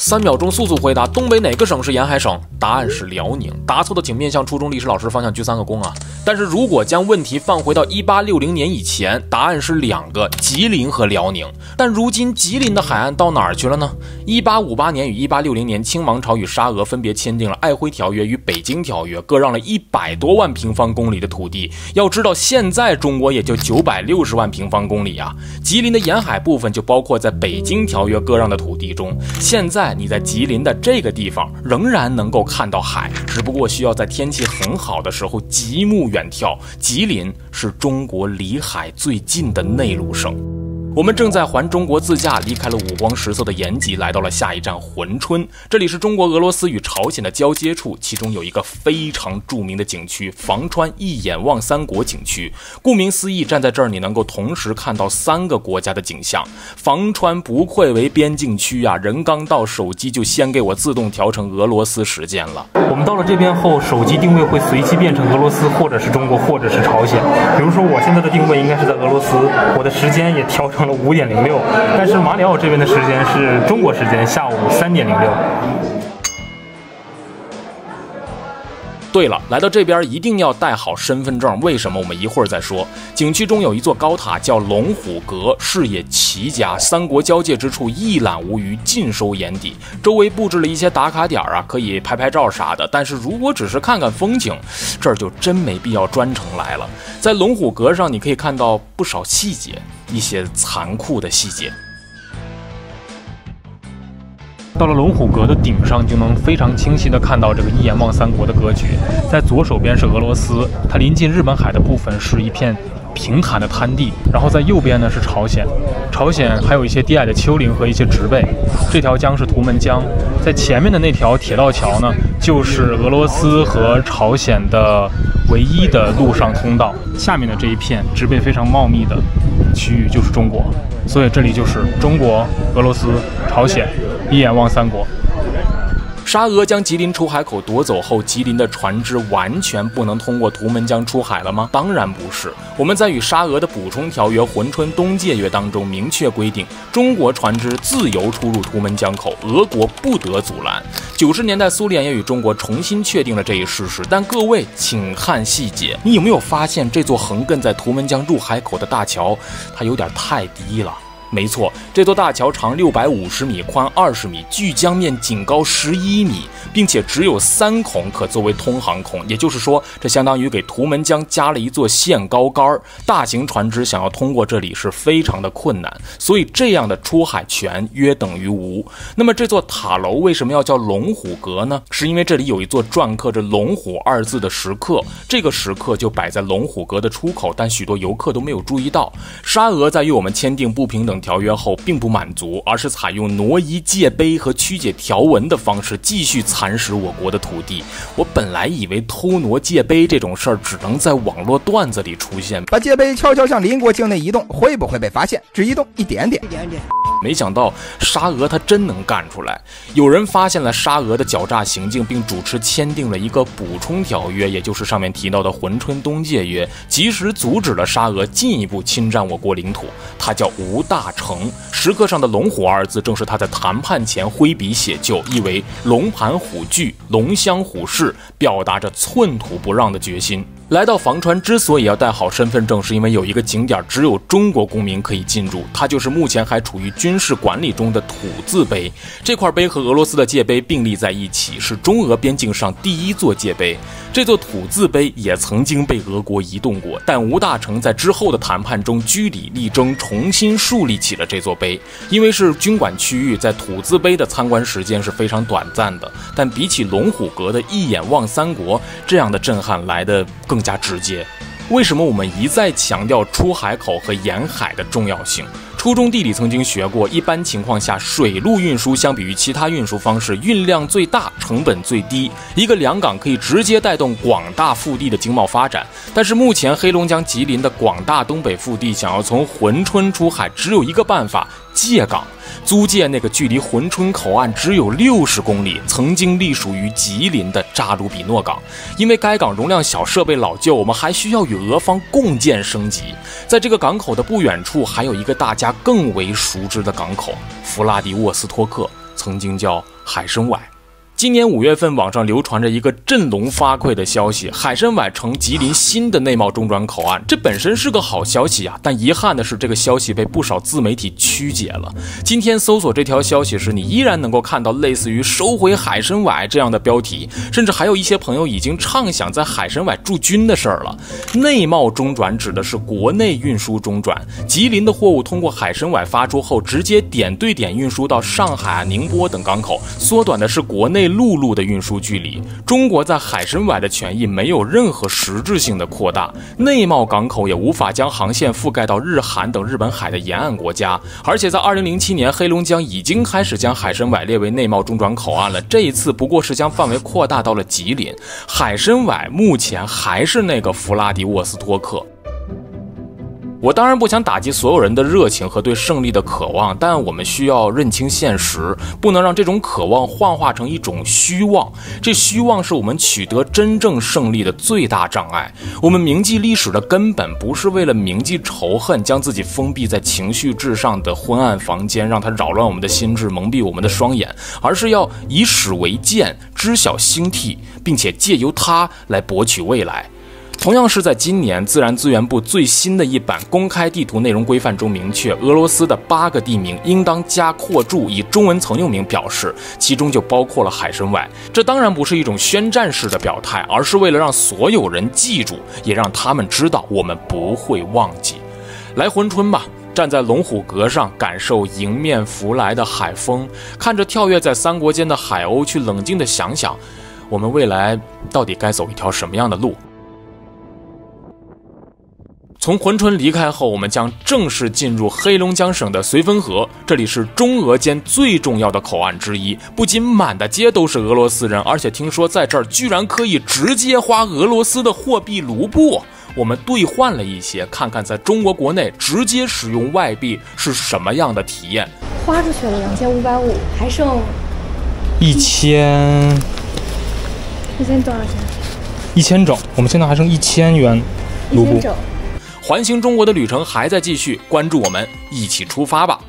3秒钟速速回答，东北哪个省是沿海省？答案是辽宁。答错的请面向初中历史老师方向鞠3个躬啊！但是如果将问题放回到1860年以前，答案是2个，吉林和辽宁。但如今吉林的海岸到哪儿去了呢？1858年与1860年，清王朝与沙俄分别签订了《瑷珲条约》与《北京条约》，各让了100多万平方公里的土地。要知道，现在中国也就960万平方公里啊！吉林的沿海部分就包括在《北京条约》割让的土地中。现在你在吉林的这个地方仍然能够看到海，只不过需要在天气很好的时候极目远眺。吉林是中国离海最近的内陆省。我们正在环中国自驾，离开了五光十色的延吉，来到了下一站珲春。这里是中国俄罗斯与朝鲜的交接处，其中有一个非常著名的景区——房川一眼望三国景区。顾名思义，站在这儿你能够同时看到3个国家的景象。房川不愧为边境区啊！人刚到，手机就先给我自动调成俄罗斯时间了。我们到了这边后，手机定位会随机变成俄罗斯，或者是中国，或者是朝鲜。比如说，我现在的定位应该是在俄罗斯，我的时间也调成了5点06，但是马里奥这边的时间是中国时间下午3点06。对了，来到这边一定要带好身份证，为什么我们一会儿再说。景区中有一座高塔叫龙虎阁，视野奇佳，3国交界之处一览无余，尽收眼底。周围布置了一些打卡点啊，可以拍拍照啥的，但是如果只是看看风景，这儿就真没必要专程来了。在龙虎阁上你可以看到不少细节，一些残酷的细节。到了龙虎阁的顶上，就能非常清晰地看到这个一眼望三国的格局。在左手边是俄罗斯，它临近日本海的部分是一片平坦的滩地，然后在右边呢是朝鲜，朝鲜还有一些低矮的丘陵和一些植被。这条江是图们江，在前面的那条铁道桥呢，就是俄罗斯和朝鲜的唯一的陆上通道。下面的这一片植被非常茂密的区域就是中国，所以这里就是中国、俄罗斯、朝鲜，一眼望三国。沙俄将吉林出海口夺走后，吉林的船只完全不能通过图们江出海了吗？当然不是。我们在与沙俄的补充条约《珲春东界约》当中明确规定，中国船只自由出入图们江口，俄国不得阻拦。90年代苏联也与中国重新确定了这一事实，但各位请看细节，你有没有发现这座横亘在图们江入海口的大桥，它有点太低了？没错，这座大桥长650米，宽20米，距江面仅高11米，并且只有3孔可作为通航孔，也就是说，这相当于给图们江加了一座限高杆，大型船只想要通过这里是非常的困难，所以这样的出海权约等于无。那么这座塔楼为什么要叫龙虎阁呢？是因为这里有一座篆刻着龙虎2字的石刻，这个石刻就摆在龙虎阁的出口，但许多游客都没有注意到。沙俄在与我们签订不平等条约后并不满足，而是采用挪移界碑和曲解条文的方式继续蚕食我国的土地。我本来以为偷挪界碑这种事儿只能在网络段子里出现，把界碑悄悄向邻国境内移动，会不会被发现？只移动一点点。没想到沙俄他真能干出来。有人发现了沙俄的狡诈行径，并主持签订了一个补充条约，也就是上面提到的珲春东界约，及时阻止了沙俄进一步侵占我国领土。他叫吴大成，石刻上的龙虎2字正是他在谈判前挥笔写就，意为龙盘虎踞，龙骧虎视，表达着寸土不让的决心。来到房川之所以要带好身份证，是因为有一个景点只有中国公民可以进入，它就是目前还处于军事管理中的土字碑。这块碑和俄罗斯的界碑并立在一起，是中俄边境上第一座界碑。这座土字碑也曾经被俄国移动过，但吴大成在之后的谈判中据理力争，重新树立起了这座碑。因为是军管区域，在土字碑的参观时间是非常短暂的，但比起龙虎阁的一眼望三国，这样的震撼来得更加直接。为什么我们一再强调出海口和沿海的重要性？初中地理曾经学过，一般情况下，水路运输相比于其他运输方式，运量最大，成本最低。一个良港可以直接带动广大腹地的经贸发展。但是目前黑龙江吉林的广大东北腹地想要从珲春出海，只有一个办法：借港。租借那个距离珲春口岸只有60公里，曾经隶属于吉林的扎卢比诺港。因为该港容量小，设备老旧，我们还需要与俄方共建升级。在这个港口的不远处，还有一个大家更为熟知的港口——弗拉迪沃斯托克。曾经叫海参崴。今年5月份，网上流传着一个振聋发聩的消息，海参崴成吉林新的内贸中转口岸。这本身是个好消息啊，但遗憾的是，这个消息被不少自媒体曲解了。今天搜索这条消息时，你依然能够看到类似于收回海参崴这样的标题，甚至还有一些朋友已经畅想在海参崴驻军的事儿了。内贸中转指的是国内运输中转，吉林的货物通过海参崴发出后，直接点对点运输到上海、宁波等港口，缩短的是国内陆路的运输距离。中国在海参崴的权益没有任何实质性的扩大，内贸港口也无法将航线覆盖到日韩等日本海的沿岸国家。而且在2007年，黑龙江已经开始将海参崴列为内贸中转口岸了，这一次不过是将范围扩大到了吉林。海参崴目前还是那个弗拉迪沃斯托克。我当然不想打击所有人的热情和对胜利的渴望，但我们需要认清现实，不能让这种渴望幻化成一种虚妄。这虚妄是我们取得真正胜利的最大障碍。我们铭记历史的根本不是为了铭记仇恨，将自己封闭在情绪至上的昏暗房间，让它扰乱我们的心智，蒙蔽我们的双眼，而是要以史为鉴，知晓兴替，并且借由它来博取未来。同样是在今年，自然资源部最新的一版公开地图内容规范中明确，俄罗斯的8个地名应当加括注，以中文曾用名表示，其中就包括了海参崴。这当然不是一种宣战式的表态，而是为了让所有人记住，也让他们知道我们不会忘记。来珲春吧，站在龙虎阁上，感受迎面拂来的海风，看着跳跃在三国间的海鸥，去冷静地想想，我们未来到底该走一条什么样的路。从珲春离开后，我们将正式进入黑龙江省的绥芬河，这里是中俄间最重要的口岸之一，不仅满大街都是俄罗斯人，而且听说在这儿居然可以直接花俄罗斯的货币卢布。我们兑换了一些，看看在中国国内直接使用外币是什么样的体验。花出去了2550，还剩1000多少钱？1000整，我们现在还剩1000元卢布。环形中国的旅程还在继续，关注我们，一起出发吧。